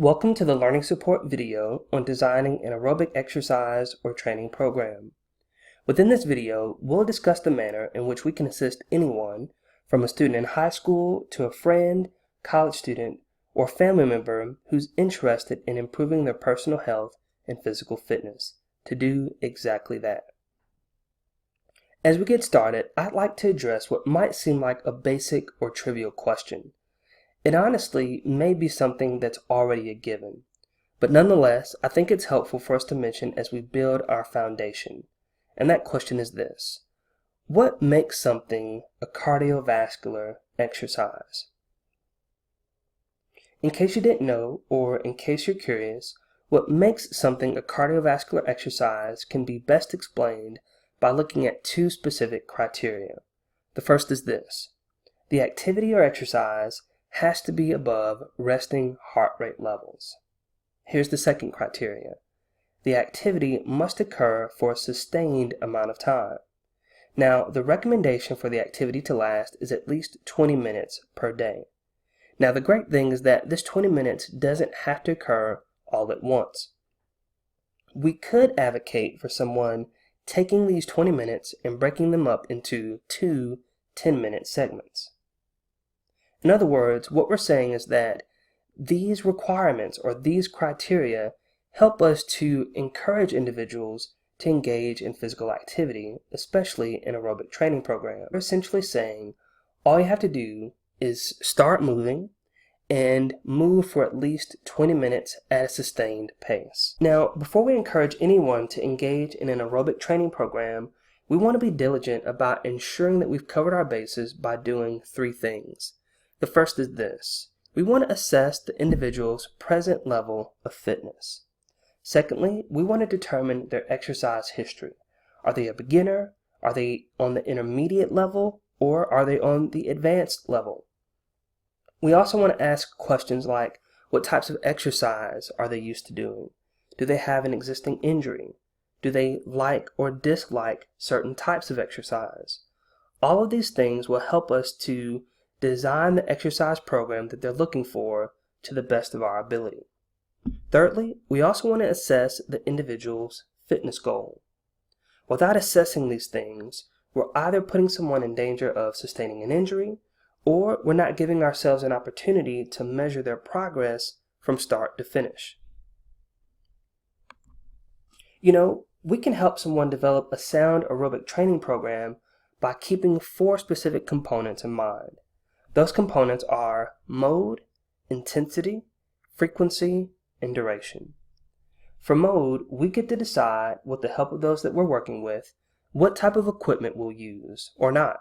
Welcome to the Learning Support video on designing an aerobic exercise or training program. Within this video, we'll discuss the manner in which we can assist anyone, from a student in high school to a friend, college student, or family member who's interested in improving their personal health and physical fitness, to do exactly that. As we get started, I'd like to address what might seem like a basic or trivial question. It honestly may be something that's already a given, but nonetheless, I think it's helpful for us to mention as we build our foundation. And that question is this: what makes something a cardiovascular exercise? In case you didn't know, or in case you're curious, what makes something a cardiovascular exercise can be best explained by looking at two specific criteria. The first is this: the activity or exercise has to be above resting heart rate levels. Here's the second criteria: the activity must occur for a sustained amount of time. Now, the recommendation for the activity to last is at least 20 minutes per day. Now, the great thing is that this 20 minutes doesn't have to occur all at once. We could advocate for someone taking these 20 minutes and breaking them up into two 10-minute segments. In other words, what we're saying is that these requirements or these criteria help us to encourage individuals to engage in physical activity, especially in aerobic training programs. We're essentially saying all you have to do is start moving and move for at least 20 minutes at a sustained pace. Now, before we encourage anyone to engage in an aerobic training program, we want to be diligent about ensuring that we've covered our bases by doing three things. The first is this: we want to assess the individual's present level of fitness. Secondly, we want to determine their exercise history. Are they a beginner? Are they on the intermediate level? Or are they on the advanced level? We also want to ask questions like, what types of exercise are they used to doing? Do they have an existing injury? Do they like or dislike certain types of exercise? All of these things will help us to design the exercise program that they're looking for to the best of our ability. Thirdly, we also want to assess the individual's fitness goal. Without assessing these things, we're either putting someone in danger of sustaining an injury, or we're not giving ourselves an opportunity to measure their progress from start to finish. We can help someone develop a sound aerobic training program by keeping four specific components in mind. Those components are mode, intensity, frequency, and duration. For mode, we get to decide, with the help of those that we're working with, what type of equipment we'll use or not.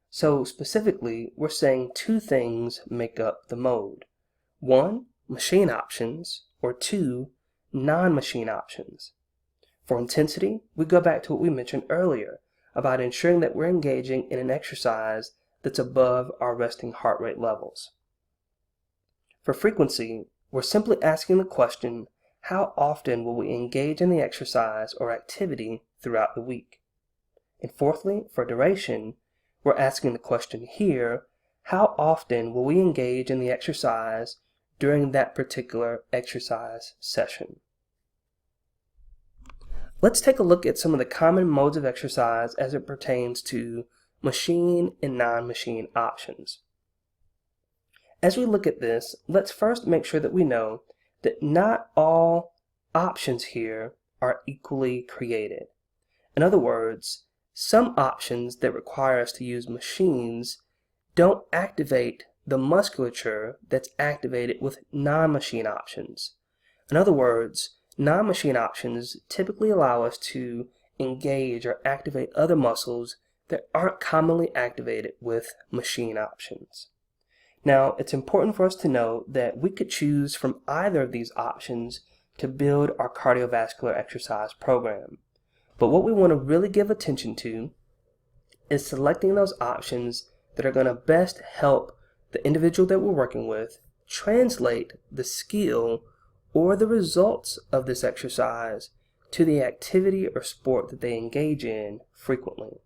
So specifically, we're saying two things make up the mode. One, machine options, or two, non-machine options. For intensity, we go back to what we mentioned earlier about ensuring that we're engaging in an exercise that's above our resting heart rate levels. For frequency, we're simply asking the question, how often will we engage in the exercise or activity throughout the week? And fourthly, for duration, we're asking the question here, how often will we engage in the exercise during that particular exercise session? Let's take a look at some of the common modes of exercise as it pertains to machine and non-machine options. As we look at this, let's first make sure that we know that not all options here are equally created. In other words, some options that require us to use machines don't activate the musculature that's activated with non-machine options. In other words, non-machine options typically allow us to engage or activate other muscles that aren't commonly activated with machine options. Now, it's important for us to know that we could choose from either of these options to build our cardiovascular exercise program. But what we want to really give attention to is selecting those options that are going to best help the individual that we're working with translate the skill or the results of this exercise to the activity or sport that they engage in frequently.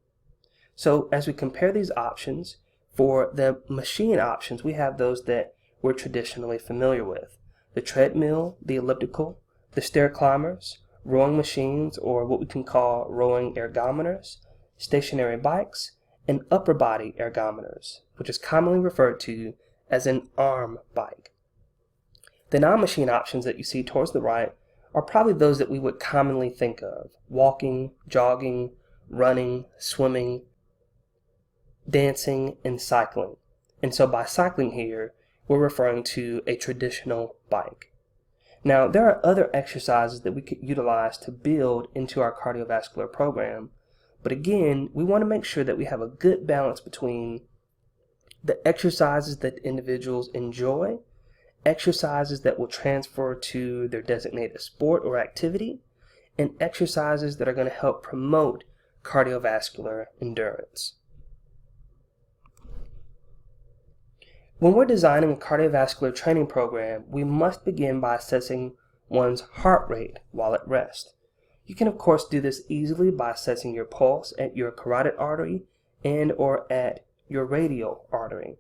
So as we compare these options, for the machine options, we have those that we're traditionally familiar with. the treadmill, the elliptical, the stair climbers, rowing machines, or what we can call rowing ergometers, stationary bikes, and upper body ergometers, which is commonly referred to as an arm bike. The non-machine options that you see towards the right are probably those that we would commonly think of: walking, jogging, running, swimming, dancing, and cycling. And so by cycling here, we're referring to a traditional bike. Now, there are other exercises that we could utilize to build into our cardiovascular program, but again, we want to make sure that we have a good balance between the exercises that individuals enjoy, exercises that will transfer to their designated sport or activity, and exercises that are going to help promote cardiovascular endurance. When we're designing a cardiovascular training program, we must begin by assessing one's heart rate while at rest. You can of course do this easily by assessing your pulse at your carotid artery and or at your radial artery.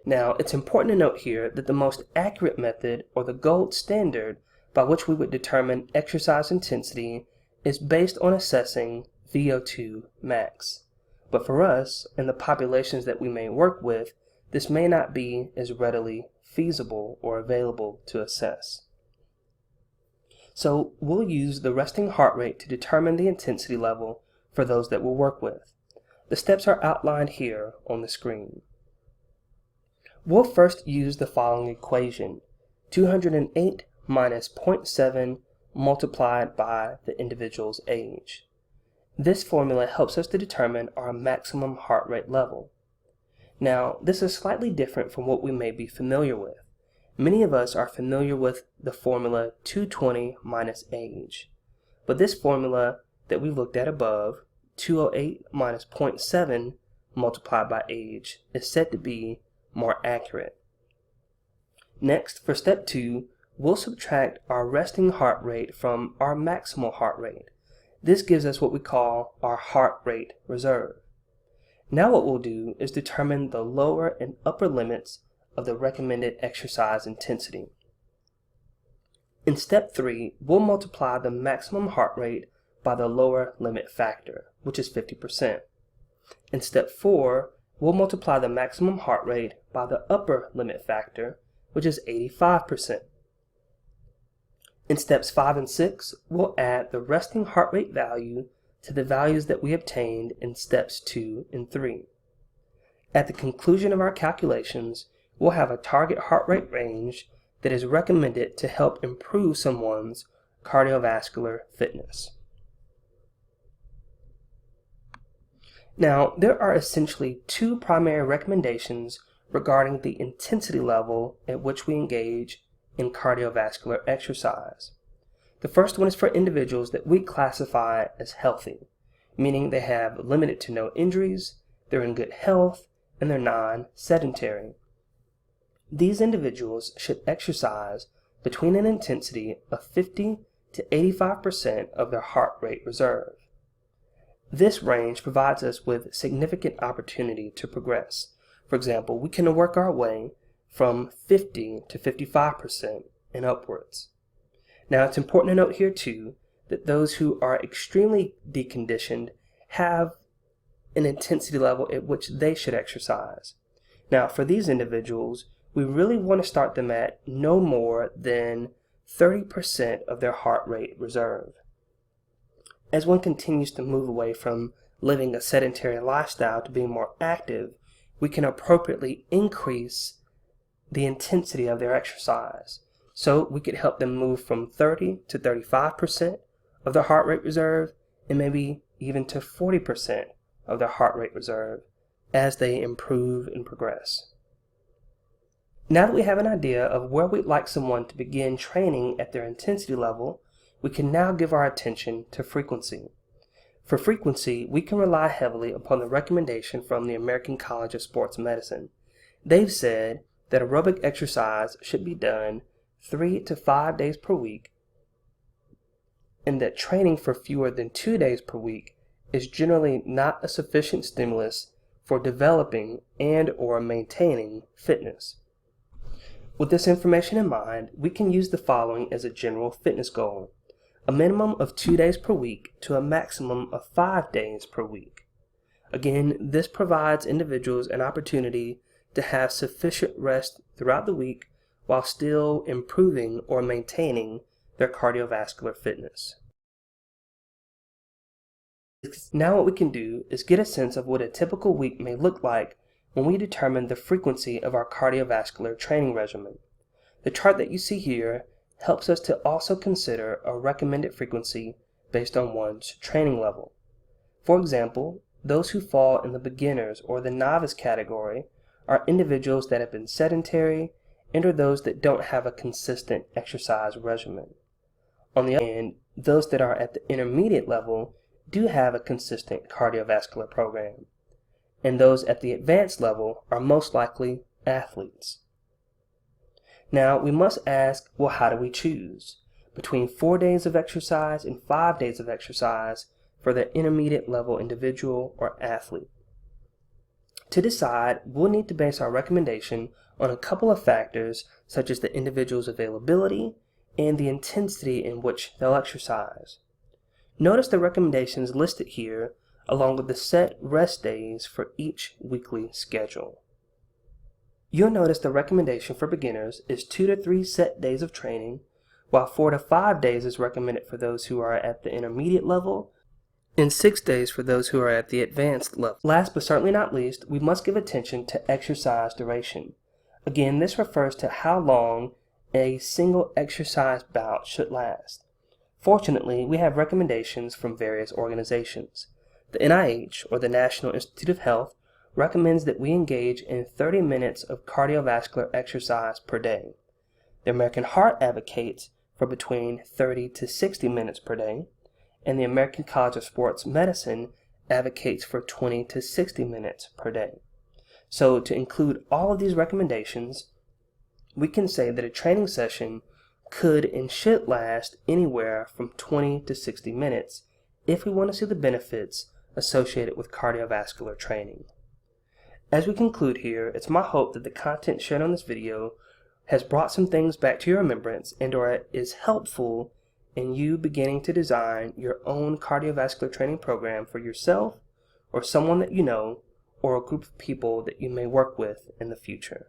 Now, it's important to note here that the most accurate method, or the gold standard, by which we would determine exercise intensity is based on assessing VO2 max. But for us, and the populations that we may work with, this may not be as readily feasible or available to assess. So we'll use the resting heart rate to determine the intensity level for those that we'll work with. The steps are outlined here on the screen. We'll first use the following equation: 208 minus 0.7 multiplied by the individual's age. This formula helps us to determine our maximum heart rate level. Now, this is slightly different from what we may be familiar with. Many of us are familiar with the formula 220 minus age. But this formula that we looked at above, 208 minus 0.7 multiplied by age, is said to be more accurate. Next, for step 2, we'll subtract our resting heart rate from our maximal heart rate. This gives us what we call our heart rate reserve. Now what we'll do is determine the lower and upper limits of the recommended exercise intensity. In step 3, we'll multiply the maximum heart rate by the lower limit factor, which is 50%. In step 4, we'll multiply the maximum heart rate by the upper limit factor, which is 85%. In steps 5 and 6, we'll add the resting heart rate value to the values that we obtained in steps 2 and 3. At the conclusion of our calculations, we'll have a target heart rate range that is recommended to help improve someone's cardiovascular fitness. Now, there are essentially two primary recommendations regarding the intensity level at which we engage in cardiovascular exercise. The first one is for individuals that we classify as healthy, meaning they have limited to no injuries, they're in good health, and they're non-sedentary. These individuals should exercise between an intensity of 50 to 85% of their heart rate reserve. This range provides us with significant opportunity to progress. For example, we can work our way from 50 to 55% and upwards. Now, it's important to note here too that those who are extremely deconditioned have an intensity level at which they should exercise. Now, for these individuals, we really want to start them at no more than 30% of their heart rate reserve. As one continues to move away from living a sedentary lifestyle to being more active, we can appropriately increase the intensity of their exercise. So we could help them move from 30 to 35% of their heart rate reserve, and maybe even to 40% of their heart rate reserve as they improve and progress. Now that we have an idea of where we'd like someone to begin training at their intensity level, we can now give our attention to frequency. For frequency, we can rely heavily upon the recommendation from the American College of Sports Medicine. They've said that aerobic exercise should be done 3 to 5 days per week, and that training for fewer than 2 days per week is generally not a sufficient stimulus for developing and or maintaining fitness. With this information in mind, we can use the following as a general fitness goal: a minimum of 2 days per week to a maximum of 5 days per week. Again, this provides individuals an opportunity to have sufficient rest throughout the week while still improving or maintaining their cardiovascular fitness. Now what we can do is get a sense of what a typical week may look like when we determine the frequency of our cardiovascular training regimen. The chart that you see here helps us to also consider a recommended frequency based on one's training level. For example, those who fall in the beginners or the novice category are individuals that have been sedentary and are those that don't have a consistent exercise regimen. On the other hand, those that are at the intermediate level do have a consistent cardiovascular program, and those at the advanced level are most likely athletes. Now, we must ask, well, how do we choose between 4 days of exercise and 5 days of exercise for the intermediate level individual or athlete? To decide, we'll need to base our recommendation on a couple of factors such as the individual's availability and the intensity in which they'll exercise. Notice the recommendations listed here along with the set rest days for each weekly schedule. You'll notice the recommendation for beginners is 2 to 3 set days of training, while 4 to 5 days is recommended for those who are at the intermediate level, and 6 days for those who are at the advanced level. Last but certainly not least, we must give attention to exercise duration. Again, this refers to how long a single exercise bout should last. Fortunately, we have recommendations from various organizations. The NIH, or the National Institute of Health, recommends that we engage in 30 minutes of cardiovascular exercise per day. The American Heart advocates for between 30 to 60 minutes per day, and the American College of Sports Medicine advocates for 20 to 60 minutes per day. So to include all of these recommendations, we can say that a training session could and should last anywhere from 20 to 60 minutes if we want to see the benefits associated with cardiovascular training. As we conclude here, it's my hope that the content shared on this video has brought some things back to your remembrance and or is helpful in you beginning to design your own cardiovascular training program for yourself or someone that you know or a group of people that you may work with in the future.